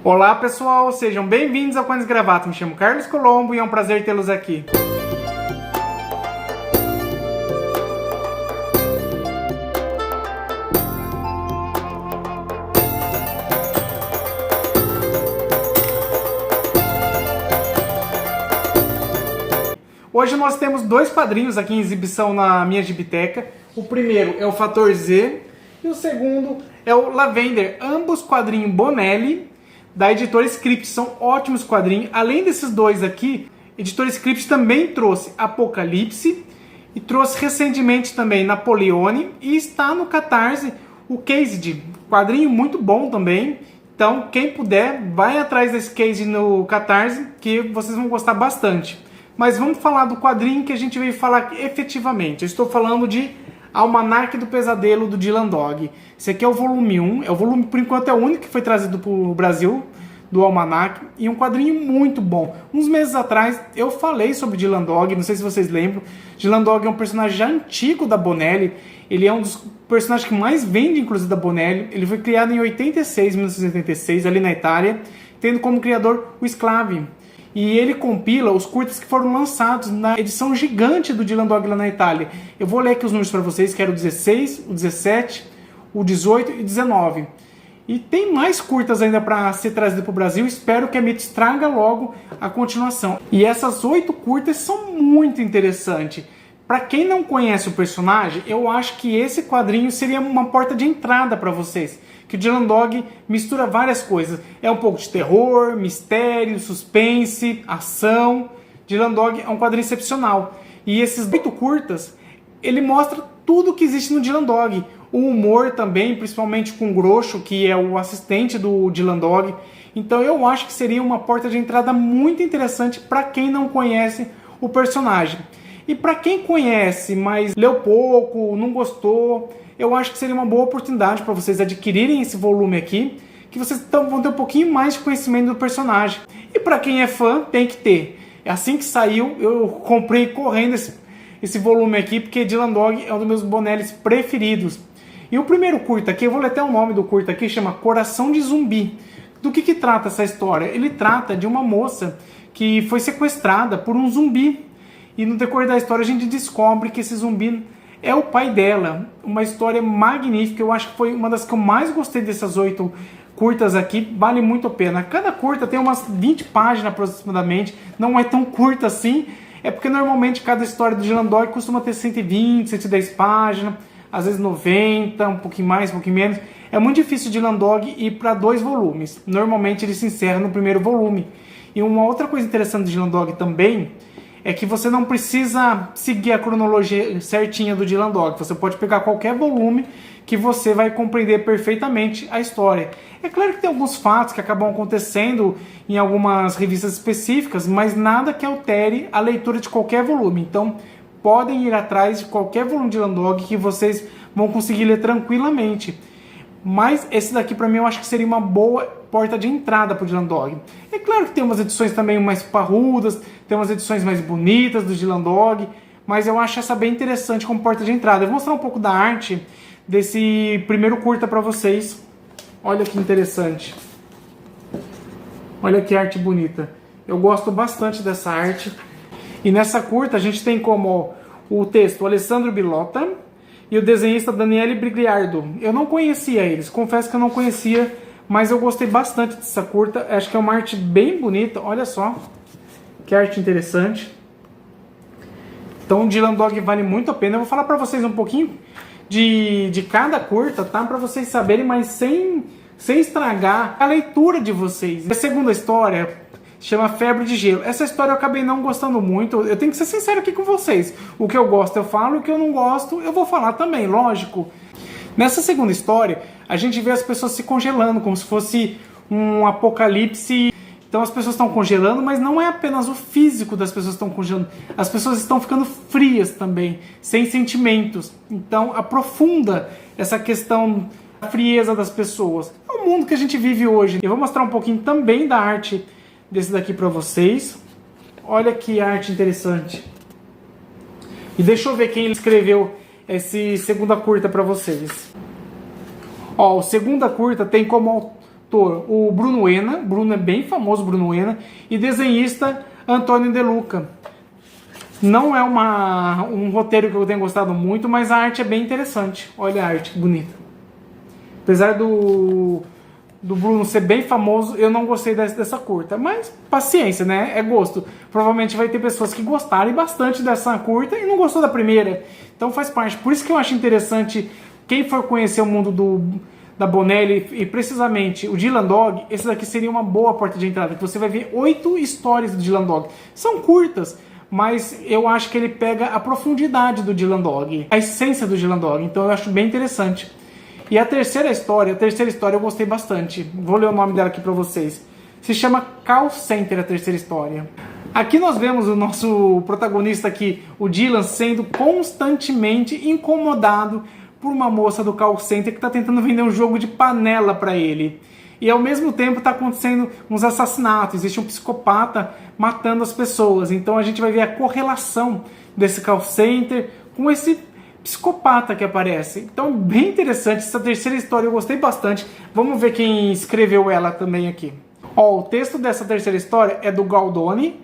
Olá pessoal, sejam bem-vindos ao Cones Gravato. Me chamo Carlos Colombo e é um prazer tê-los aqui. Hoje nós temos dois quadrinhos aqui em exibição na minha gibiteca. O primeiro é o Fator Z e o segundo é o Lavender, ambos quadrinhos Bonelli, da editora Script. São ótimos quadrinhos. Além desses dois aqui, a editora Script também trouxe Apocalipse e trouxe recentemente também Napoleone, e está no Catarse o Caged, quadrinho muito bom também. Então quem puder, vai atrás desse Caged no Catarse, que vocês vão gostar bastante. Mas vamos falar do quadrinho que a gente veio falar efetivamente. Eu estou falando de Almanaque do Pesadelo, do Dylan Dog. Esse aqui é o volume 1, é o volume, por enquanto, é o único que foi trazido para o Brasil, do Almanaque, e um quadrinho muito bom. Uns meses atrás eu falei sobre Dylan Dog, não sei se vocês lembram. Dylan Dog é um personagem já antigo da Bonelli, ele é um dos personagens que mais vende, inclusive, da Bonelli. Ele foi criado em 1986, ali na Itália, tendo como criador o Sclave. E ele compila os curtas que foram lançados na edição gigante do Dylan Dog lá na Itália. Eu vou ler aqui os números para vocês, que era o 16, o 17, o 18 e 19. E tem mais curtas ainda para ser trazido para o Brasil. Espero que a Mitos traga logo a continuação. E essas 8 curtas são muito interessantes. Para quem não conhece o personagem, eu acho que esse quadrinho seria uma porta de entrada para vocês. Que o Dylan Dog mistura várias coisas. É um pouco de terror, mistério, suspense, ação. Dylan Dog é um quadrinho excepcional. E esses 8 curtas, ele mostra tudo que existe no Dylan Dog. O humor também, principalmente com o Groucho, que é o assistente do Dylan Dog. Então eu acho que seria uma porta de entrada muito interessante para quem não conhece o personagem. E para quem conhece, mas leu pouco, não gostou, eu acho que seria uma boa oportunidade para vocês adquirirem esse volume aqui, que vocês vão ter um pouquinho mais de conhecimento do personagem. E para quem é fã, tem que ter. Assim que saiu, eu comprei correndo esse volume aqui, porque Dylan Dog é um dos meus Bonellis preferidos. E o primeiro curta aqui, eu vou ler até o nome do curta aqui, chama Coração de Zumbi. Do que trata essa história? Ele trata de uma moça que foi sequestrada por um zumbi. E no decorrer da história a gente descobre que esse zumbi é o pai dela. Uma história magnífica, eu acho que foi uma das que eu mais gostei dessas 8 curtas aqui, vale muito a pena. Cada curta tem umas 20 páginas aproximadamente, não é tão curta assim, é porque normalmente cada história do Dylan Dog costuma ter 120, 110 páginas, às vezes 90, um pouquinho mais, um pouquinho menos. É muito difícil o Dylan Dog ir para 2 volumes, normalmente ele se encerra no primeiro volume. E uma outra coisa interessante do Dylan Dog também é que você não precisa seguir a cronologia certinha do Dylan Dog. Você pode pegar qualquer volume que você vai compreender perfeitamente a história. É claro que tem alguns fatos que acabam acontecendo em algumas revistas específicas, mas nada que altere a leitura de qualquer volume. Então, podem ir atrás de qualquer volume de Dylan Dog que vocês vão conseguir ler tranquilamente. Mas esse daqui para mim eu acho que seria uma boa porta de entrada para o Dylan Dog. É claro que tem umas edições também mais parrudas, tem umas edições mais bonitas do Dylan Dog, mas eu acho essa bem interessante como porta de entrada. Eu vou mostrar um pouco da arte desse primeiro curta para vocês. Olha que interessante. Olha que arte bonita. Eu gosto bastante dessa arte. E nessa curta a gente tem como o texto Alessandro Billotta e o desenhista Daniele Brigliardo. Eu não conhecia eles, confesso que eu não conhecia, mas eu gostei bastante dessa curta. Acho que é uma arte bem bonita, olha só. Que arte interessante. Então o Dylan Dog vale muito a pena. Eu vou falar para vocês um pouquinho de cada curta, tá? Para vocês saberem, mas sem estragar a leitura de vocês. A segunda história chama Febre de Gelo. Essa história eu acabei não gostando muito. Eu tenho que ser sincero aqui com vocês. O que eu gosto eu falo, o que eu não gosto eu vou falar também, lógico. Nessa segunda história, a gente vê as pessoas se congelando, como se fosse um apocalipse. Então as pessoas estão congelando, mas não é apenas o físico das pessoas que estão congelando. As pessoas estão ficando frias também, sem sentimentos. Então aprofunda essa questão da frieza das pessoas. É o mundo que a gente vive hoje. Eu vou mostrar um pouquinho também da arte desse daqui para vocês. Olha que arte interessante. E deixa eu ver quem escreveu esse segunda curta para vocês. Ó, o segunda curta tem como o Bruno Ena, Bruno é bem famoso, Bruno Ena, e desenhista Antônio De Luca. Não é um roteiro que eu tenho gostado muito, mas a arte é bem interessante. Olha a arte, que bonita. Apesar do Bruno ser bem famoso, eu não gostei dessa curta. Mas paciência, né? É gosto. Provavelmente vai ter pessoas que gostarem bastante dessa curta e não gostou da primeira. Então faz parte. Por isso que eu acho interessante quem for conhecer o mundo da Bonelli e precisamente o Dylan Dog, esse daqui seria uma boa porta de entrada. Que você vai ver 8 histórias do Dylan Dog. São curtas, mas eu acho que ele pega a profundidade do Dylan Dog, a essência do Dylan Dog. Então eu acho bem interessante. E a terceira história eu gostei bastante. Vou ler o nome dela aqui para vocês. Se chama Call Center, a terceira história. Aqui nós vemos o nosso protagonista aqui, o Dylan, sendo constantemente incomodado por uma moça do call center que está tentando vender um jogo de panela para ele. E ao mesmo tempo está acontecendo uns assassinatos, existe um psicopata matando as pessoas. Então a gente vai ver a correlação desse call center com esse psicopata que aparece. Então, bem interessante. Essa terceira história eu gostei bastante. Vamos ver quem escreveu ela também aqui. Ó, o texto dessa terceira história é do Galdoni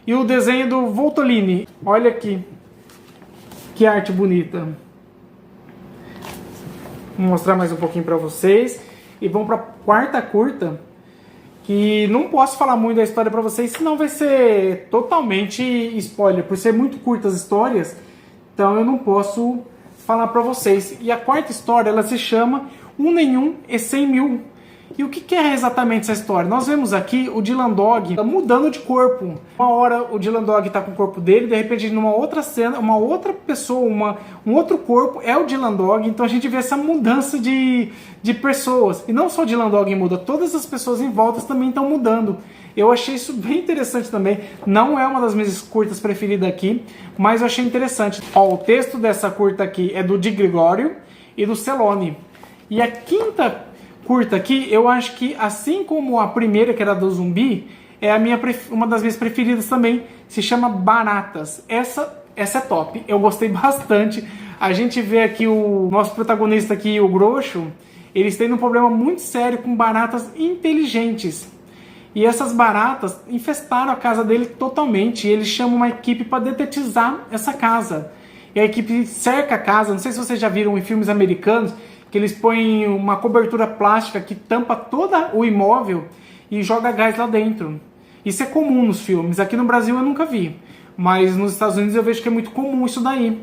e o desenho do Voltolini. Olha aqui. Que arte bonita. Vou mostrar mais um pouquinho para vocês. E vamos para a quarta curta, que não posso falar muito da história para vocês, senão vai ser totalmente spoiler. Por ser muito curtas as histórias, então eu não posso falar para vocês. E a quarta história, ela se chama Um Nenhum e 100 Mil. E o que é exatamente essa história? Nós vemos aqui o Dylan Dog mudando de corpo. Uma hora o Dylan Dog está com o corpo dele, de repente numa outra cena, uma outra pessoa, um outro corpo é o Dylan Dog. Então a gente vê essa mudança de pessoas. E não só o Dylan Dog muda, todas as pessoas em volta também estão mudando. Eu achei isso bem interessante também. Não é uma das minhas curtas preferidas aqui, mas eu achei interessante. Ó, o texto dessa curta aqui é do Di Gregorio e do Celone. E a quinta curta aqui, eu acho que assim como a primeira, que era do zumbi, é uma das minhas preferidas também. Se chama Baratas. Essa é top. Eu gostei bastante. A gente vê aqui o nosso protagonista aqui, o Groucho, eles têm um problema muito sério com baratas inteligentes. E essas baratas infestaram a casa dele totalmente. E eles chamam uma equipe para detetizar essa casa. E a equipe cerca a casa. Não sei se vocês já viram em filmes americanos, que eles põem uma cobertura plástica que tampa todo o imóvel e joga gás lá dentro. Isso é comum nos filmes. Aqui no Brasil eu nunca vi. Mas nos Estados Unidos eu vejo que é muito comum isso daí.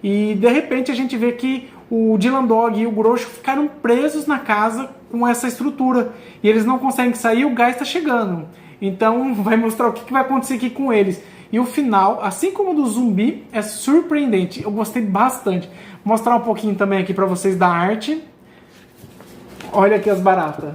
E de repente a gente vê que o Dylan Dog e o Groucho ficaram presos na casa com essa estrutura. E eles não conseguem sair e o gás está chegando. Então vai mostrar o que vai acontecer aqui com eles. E o final, assim como o do zumbi, é surpreendente. Eu gostei bastante. Vou mostrar um pouquinho também aqui para vocês da arte. Olha aqui as baratas.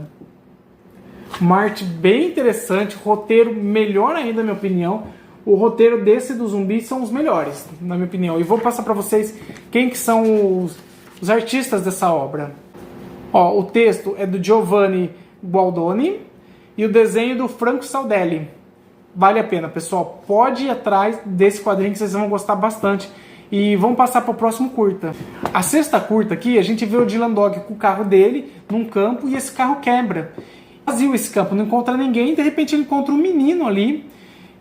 Uma arte bem interessante. Roteiro melhor ainda, na minha opinião. O roteiro desse do zumbi são os melhores, na minha opinião. E vou passar para vocês quem que são os artistas dessa obra. Ó, o texto é do Giovanni Gualdoni e o desenho do Franco Saldelli. Vale a pena, pessoal. Pode ir atrás desse quadrinho que vocês vão gostar bastante. E vamos passar para o próximo curta. A sexta curta aqui, a gente vê o Dylan Dog com o carro dele num campo e esse carro quebra. Vazio esse campo, não encontra ninguém. De repente ele encontra um menino ali.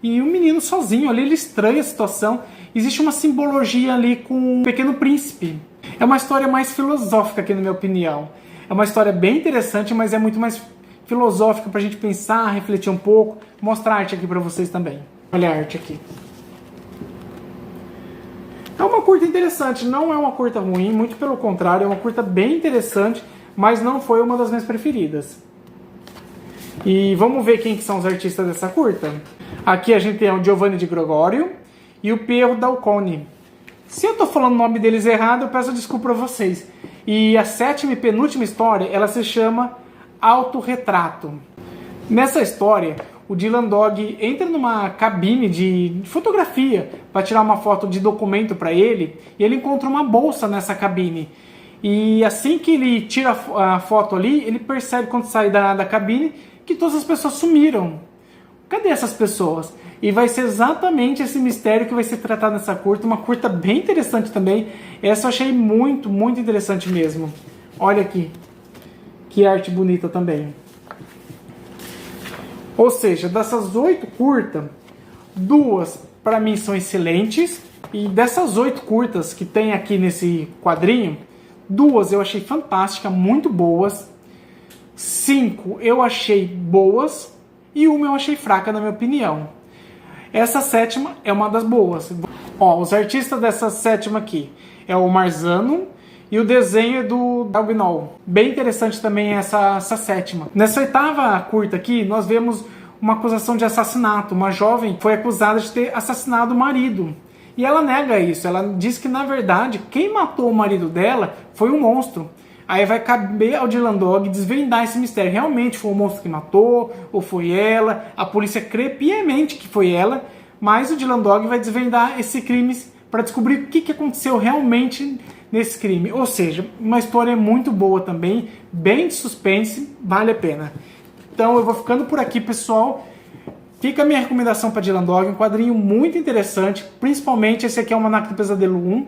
E o menino sozinho ali, ele estranha a situação. Existe uma simbologia ali com o Pequeno Príncipe. É uma história mais filosófica aqui, na minha opinião. É uma história bem interessante, mas é muito mais filosófica pra gente pensar, refletir um pouco. Vou mostrar a arte aqui pra vocês também. Olha a arte aqui. É uma curta interessante, não é uma curta ruim, muito pelo contrário, é uma curta bem interessante, mas não foi uma das minhas preferidas. E vamos ver quem que são os artistas dessa curta. Aqui a gente tem o Giovanni Di Gregorio e o Piero Dalcone. Se eu estou falando o nome deles errado, eu peço desculpa para vocês. E a sétima e penúltima história, ela se chama Autorretrato. Nessa história, o Dylan Dog entra numa cabine de fotografia para tirar uma foto de documento para ele, e ele encontra uma bolsa nessa cabine. E assim que ele tira a foto ali, ele percebe quando sai da cabine que todas as pessoas sumiram. Cadê essas pessoas? E vai ser exatamente esse mistério que vai ser tratado nessa curta. Uma curta bem interessante também. Essa eu achei muito, muito interessante mesmo. Olha aqui. Que arte bonita também. Ou seja, dessas 8 curtas, 2 para mim são excelentes. E dessas 8 curtas que tem aqui nesse quadrinho, 2 eu achei fantásticas, muito boas. 5 eu achei boas. E 1 eu achei fraca, na minha opinião. Essa 7ª é uma das boas. Ó, os artistas dessa 7ª aqui é o Marzano. E o desenho é do Dagnol. Bem interessante também essa 7ª. Nessa 8ª curta aqui, nós vemos uma acusação de assassinato. Uma jovem foi acusada de ter assassinado o marido. E ela nega isso. Ela diz que, na verdade, quem matou o marido dela foi um monstro. Aí vai caber ao Dylan Dog desvendar esse mistério. Realmente foi o monstro que matou? Ou foi ela? A polícia crê piamente que foi ela. Mas o Dylan Dog vai desvendar esse crime para descobrir o que aconteceu realmente nesse crime. Ou seja, uma história muito boa também, bem de suspense, vale a pena. Então eu vou ficando por aqui, pessoal. Fica a minha recomendação para Dylan Dog, um quadrinho muito interessante, principalmente esse aqui é o Almanaque do Pesadelo 1.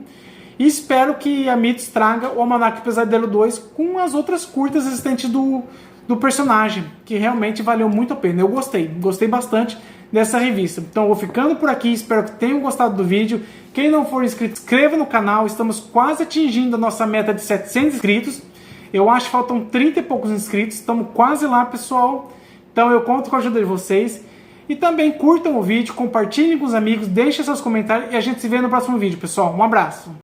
E espero que a Mitos traga o Almanaque do Pesadelo 2 com as outras curtas existentes do personagem, que realmente valeu muito a pena. Eu gostei bastante dessa revista. Então eu vou ficando por aqui, espero que tenham gostado do vídeo. Quem não for inscrito, inscreva no canal, estamos quase atingindo a nossa meta de 700 inscritos. Eu acho que faltam 30 e poucos inscritos, estamos quase lá, pessoal. Então eu conto com a ajuda de vocês. E também curtam o vídeo, compartilhem com os amigos, deixem seus comentários e a gente se vê no próximo vídeo, pessoal. Um abraço!